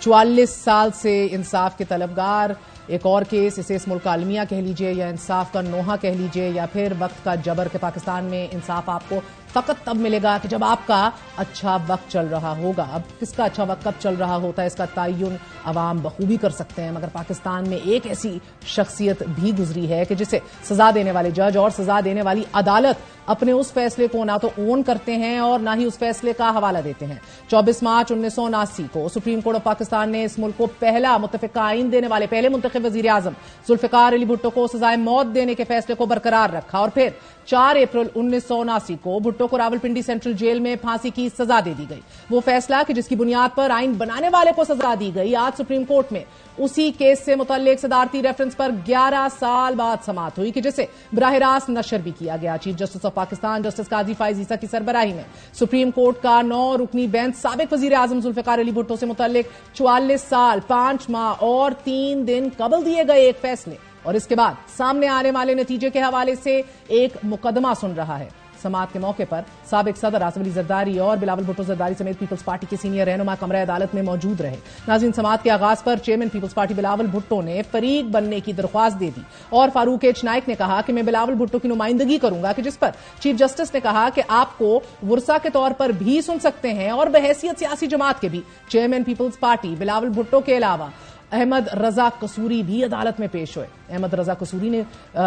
44 साल से इंसाफ के तलबगार। एक और केस, इसे इस मुल्क का अलमिया कह लीजिए या इंसाफ का नोहा कह लीजिए या फिर वक्त का जबर के पाकिस्तान में इंसाफ आपको फकत तब मिलेगा कि जब आपका अच्छा वक्त चल रहा होगा। अब किसका अच्छा वक्त कब चल रहा होता है इसका तयन अवाम बखूबी कर सकते हैं, मगर पाकिस्तान में एक ऐसी शख्सियत भी गुजरी है कि जिसे सजा देने वाले जज और सजा देने वाली अदालत अपने उस फैसले को ना तो ओन करते हैं और ना ही उस फैसले का हवाला देते हैं। 24 मार्च 1979 को सुप्रीम कोर्ट ऑफ पाकिस्तान ने इस मुल्क को पहला मुत्तफिका आइन देने वाले पहले मुंतखब वजीर आजम जुल्फिकार अली भुट्टो को सजाए मौत देने के फैसले को बरकरार रखा और फिर 4 अप्रैल 1979 को भुट्टो को रावलपिंडी सेंट्रल जेल में फांसी की सजा दे दी गई। वो फैसला कि जिसकी बुनियाद पर आइन बनाने वाले को सजा दी गई, आज सुप्रीम कोर्ट में उसी केस से मुतल्लिक सदारती रेफरेंस पर 11 साल बाद समाअत हुई कि जिसे बराह रास्त नशर भी किया गया। Chief justice of Pakistan justice Qazi Faez Isa की सरबराही में सुप्रीम कोर्ट का 9 रुकनी बेंच साबिक वजीर आजम जुल्फिकार अली भुट्टो से मुतल्लिक 44 साल 5 माह और 3 दिन कबल दिए गए एक फैसले और इसके बाद सामने आने वाले नतीजे के हवाले से एक मुकदमा सुन रहा है। समाअत के मौके पर साबिक सदर आसिफ अली जरदारी और बिलावल भुट्टो जरदारी समेत पीपल्स पार्टी के सीनियर रहनुमा कमरा अदालत में मौजूद रहे। नाज़रीन, समाअत के आगाज पर चेयरमैन पीपल्स पार्टी बिलावल भुट्टो ने फरीक बनने की दरख्वास्त दे दी और फारूक एच नाइक ने कहा कि मैं बिलावल भुट्टो की नुमाइंदगी करूंगा, कि जिस पर चीफ जस्टिस ने कहा कि आपको वुरसा के तौर पर भी सुन सकते हैं और बहैसियत सियासी जमात के भी। चेयरमैन पीपल्स पार्टी बिलावल भुट्टो के अलावा अहमद रजा कसूरी भी अदालत में पेश हुए। अहमद रजा कसूरी ने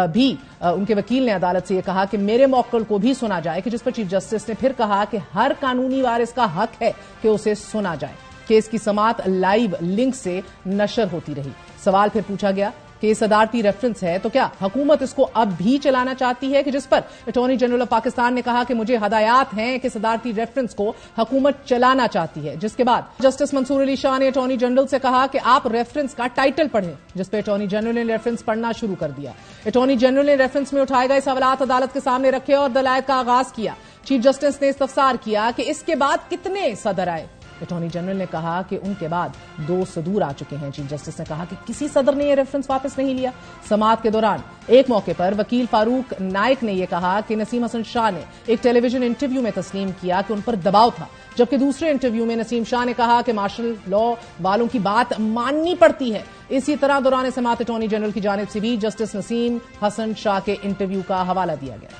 भी उनके वकील ने अदालत से यह कहा कि मेरे मौक़िल को भी सुना जाए, कि जिस पर चीफ जस्टिस ने फिर कहा कि हर कानूनी वारिस का हक है कि उसे सुना जाए। केस की समाअत लाइव लिंक से नशर होती रही। सवाल फिर पूछा गया कि ये सदारती रेफरेंस है तो क्या हुकूमत इसको अब भी चलाना चाहती है, कि जिस पर अटॉर्नी जनरल ऑफ पाकिस्तान ने कहा कि मुझे हदायत हैं कि सदारती रेफरेंस को हुकूमत चलाना चाहती है। जिसके बाद जस्टिस मंसूर अली शाह ने अटॉर्नी जनरल से कहा कि आप रेफरेंस का टाइटल पढ़ें, जिस पर अटॉर्नी जनरल ने रेफरेंस पढ़ना शुरू कर दिया। अटॉर्नी जनरल ने रेफरेंस में उठाए गए सवालात अदालत के सामने रखे और दलाइल का आगाज किया। चीफ जस्टिस ने इस्तफसार किया कि इसके बाद कितने सदर आए। अटॉर्नी जनरल ने कहा कि उनके बाद 2 सदूर आ चुके हैं। चीफ जस्टिस ने कहा कि किसी सदर ने यह रेफरेंस वापस नहीं लिया। समाअत के दौरान एक मौके पर वकील फारूक नाइक ने यह कहा कि नसीम हसन शाह ने एक टेलीविजन इंटरव्यू में तस्लीम किया कि उन पर दबाव था, जबकि दूसरे इंटरव्यू में नसीम शाह ने कहा कि मार्शल लॉ वालों की बात माननी पड़ती है। इसी तरह दौरान समाअत अटॉर्नी जनरल की जानिब से भी जस्टिस नसीम हसन शाह के इंटरव्यू का हवाला दिया गया।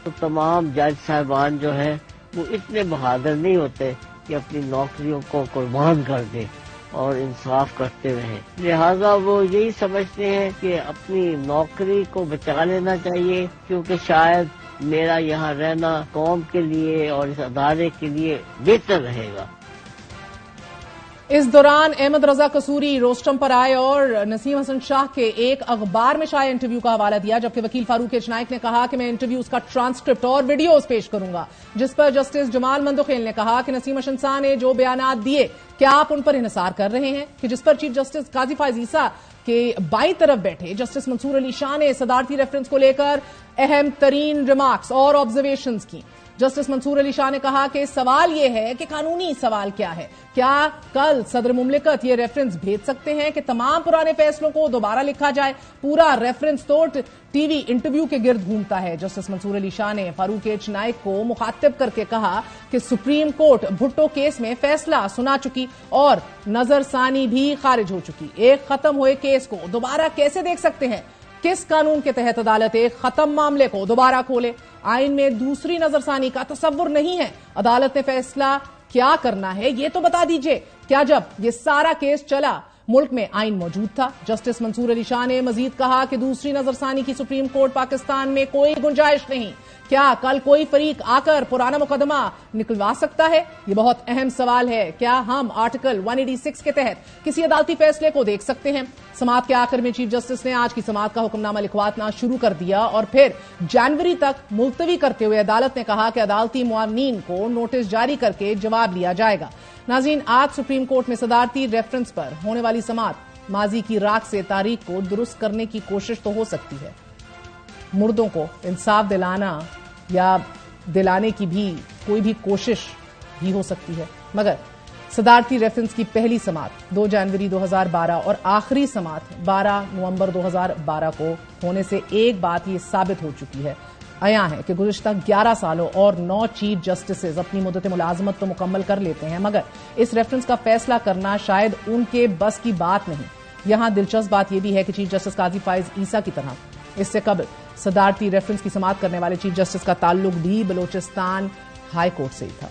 तो तमाम जज साहबान जो है वो इतने बहादुर नहीं होते कि अपनी नौकरियों को कुर्बान कर दे और इंसाफ करते रहे। लिहाजा वो यही समझते हैं कि अपनी नौकरी को बचा लेना चाहिए, क्योंकि शायद मेरा यहाँ रहना कौम के लिए और इस अदारे के लिए बेहतर रहेगा। इस दौरान अहमद रजा कसूरी रोस्टम पर आए और नसीम हसन शाह के एक अखबार में शाये इंटरव्यू का हवाला दिया, जबकि वकील फारूक एच नाइक ने कहा कि मैं इंटरव्यूज का ट्रांसक्रिप्ट और वीडियोज पेश करूंगा, जिस पर जस्टिस जमाल मंदोखेल ने कहा कि नसीम हसन शाह ने जो बयानात दिए क्या आप उन पर इन्हिसार कर रहे हैं, कि जिस पर चीफ जस्टिस काजी फाइज ईसा के बाईं तरफ बैठे जस्टिस मंसूर अली शाह ने सदारती रेफरेंस को लेकर अहम तरीन रिमार्क्स और ऑब्जर्वेशंस की। जस्टिस मंसूर अली शाह ने कहा कि सवाल यह है कि कानूनी सवाल क्या है, क्या कल सदर मुमलिकत ये रेफरेंस भेज सकते हैं कि तमाम पुराने फैसलों को दोबारा लिखा जाए। पूरा रेफरेंस तो टीवी इंटरव्यू के गिर्द घूमता है। जस्टिस मंसूर अली शाह ने फारूक एच नाइक को मुखातिब करके कहा कि सुप्रीम कोर्ट भुट्टो केस में फैसला सुना चुकी और नजरसानी भी खारिज हो चुकी। एक खत्म हुए केस को दोबारा कैसे देख सकते हैं? किस कानून के तहत अदालत एक खत्म मामले को दोबारा खोले? आइन में दूसरी नजरसानी का तसव्वुर नहीं है। अदालत ने फैसला क्या करना है ये तो बता दीजिए। क्या जब ये सारा केस चला मुल्क में आइन मौजूद था? जस्टिस मंसूर अली शाह ने मजीद कहा कि दूसरी नजरसानी की सुप्रीम कोर्ट पाकिस्तान में कोई गुंजाइश नहीं। क्या कल कोई फरीक आकर पुराना मुकदमा निकलवा सकता है? ये बहुत अहम सवाल है। क्या हम आर्टिकल 186 के तहत किसी अदालती फैसले को देख सकते हैं? समाअत के आखिर में चीफ जस्टिस ने आज की समाअत का हुक्मनामा लिखवाना शुरू कर दिया और फिर जनवरी तक मुलतवी करते हुए अदालत ने कहा कि अदालती मुआवनीन को नोटिस जारी करके जवाब लिया जाएगा। नाज़रीन, आज सुप्रीम कोर्ट में सदारती रेफरेंस पर होने वाली समाअत माजी की राख से तारीख को दुरुस्त करने की कोशिश तो हो सकती है। मुर्दों को इंसाफ दिलाना या दिलाने की भी कोई भी कोशिश भी हो सकती है, मगर सदारती रेफरेंस की पहली समाअत 2 जनवरी 2012 और आखिरी समाअत 12 नवंबर 2012 को होने से एक बात ये साबित हो चुकी है, عیاں ہے کہ گزشتہ 11 سالوں اور 9 چیف جسٹسز اپنی مدت ملازمت تو مکمل کر لیتے ہیں، مگر اس ریفرنس کا فیصلہ کرنا شاید ان کے بس کی بات نہیں۔ یہاں دلچسپ بات یہ بھی ہے کہ چیف جسٹس قاضی فائز عیسیٰ کی طرح اس سے قبل صدارتی ریفرنس کی سماعت کرنے والے چیف جسٹس کا تعلق بھی بلوچستان ہائی کورٹ سے ہی تھا۔